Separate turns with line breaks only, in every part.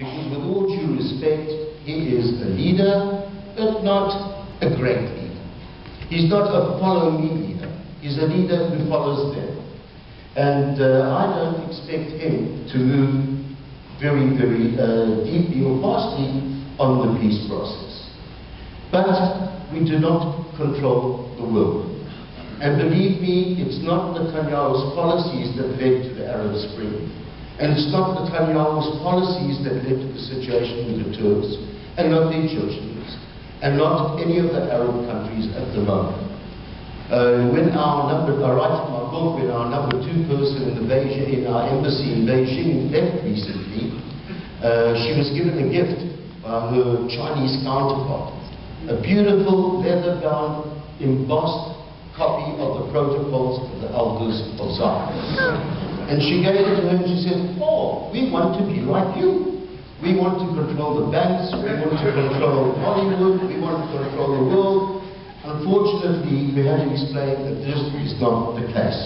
Because with all due respect, he is a leader, but not a great leader. He's not a follow-me leader. He's a leader who follows them. And I don't expect him to move very, very deeply or fastly on the peace process. But we do not control the world. And believe me, it's not Netanyahu's policies that led to the Arab Spring. And it's not Netanyahu's policies that led to the situation with the Turks, and not the Egyptians, and not any of the Arab countries at the moment. When I write in my book, when our number 2 person in our embassy in Beijing left recently, she was given a gift by her Chinese counterpart, a beautiful leather-bound, embossed copy of the protocols of the elders of Zion. And she gave it to her and she said, "Oh, we want to be like you. We want to control the banks, we want to control Hollywood, we want to control the world." Unfortunately, we had to explain that this is not the case.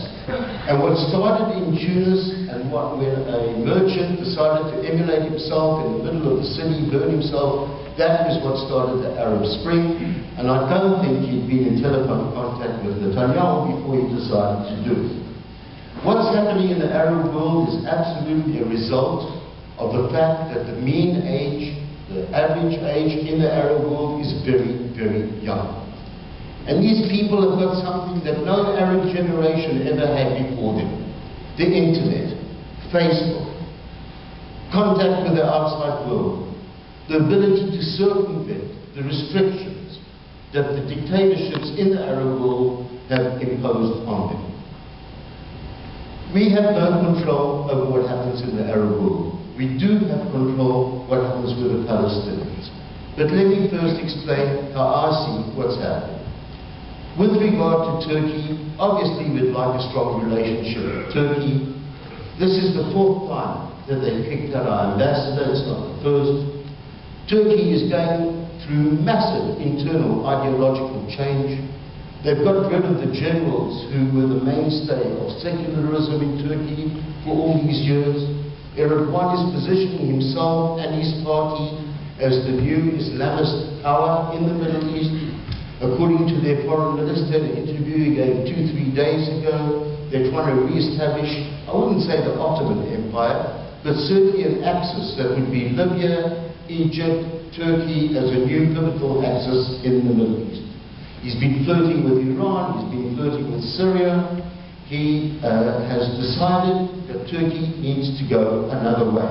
And what started in Tunis, and when a merchant decided to emulate himself in the middle of the city, burn himself, that is what started the Arab Spring. And I don't think he'd been in telephone contact with Netanyahu before he decided to do it. What's happening in the Arab world is absolutely a result of the fact that the mean age, the average age in the Arab world is very, very young. And these people have got something that no Arab generation ever had before them. The internet, Facebook, contact with the outside world, the ability to circumvent the restrictions that the dictatorships in the Arab world have imposed on them. We have no control over what happens in the Arab world. We do have control what happens with the Palestinians. But let me first explain how I see what's happening. With regard to Turkey, obviously we'd like a strong relationship with Turkey. This is the 4th time that they've kicked out our ambassador, it's not the first. Turkey is going through massive internal ideological change. They've got rid of the generals who were the mainstay of secularism in Turkey for all these years. Erdogan is positioning himself and his party as the new Islamist power in the Middle East. According to their foreign minister, in an interview he gave 2-3 days ago, they're trying to re-establish, I wouldn't say the Ottoman Empire, but certainly an axis that would be Libya, Egypt, Turkey as a new pivotal axis in the Middle East. He's been flirting with Iran, he's been flirting with Syria. He has decided that Turkey needs to go another way.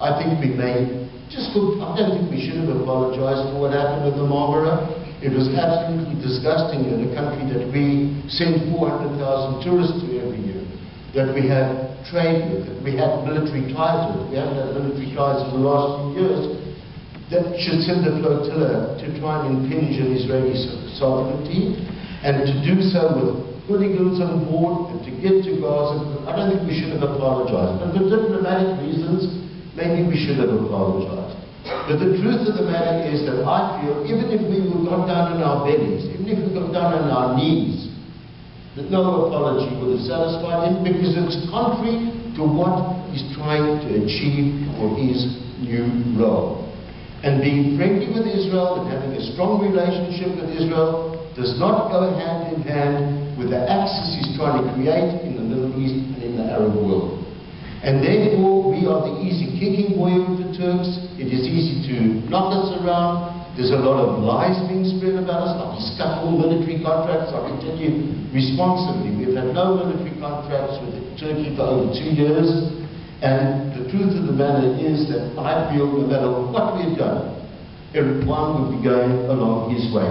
I think we may, I don't think we should have apologized for what happened with the Marmara. It was absolutely disgusting in a country that we send 400,000 tourists to every year, that we have trade with, that we have military ties with. We haven't had military ties in the last few years. That should send a flotilla to try and impinge on Israeli sovereignty, and to do so with hooligans on board and to get to Gaza. I don't think we should have apologized. But for diplomatic reasons, maybe we should have apologized. But the truth of the matter is that I feel, even if we got down on our bellies, even if we got down on our knees, that no apology would have satisfied him, because it's contrary to what he's trying to achieve for his new role. And being friendly with Israel and having a strong relationship with Israel does not go hand in hand with the axis he's trying to create in the Middle East and in the Arab world. And therefore, we are the easy kicking boy with the Turks. It is easy to knock us around. There's a lot of lies being spread about us. Like we cut all military contracts. I can tell you responsibly, we've had no military contracts with Turkey for over 2 years. And the truth of the matter is that I feel no matter what we've done, everyone would be going along his way.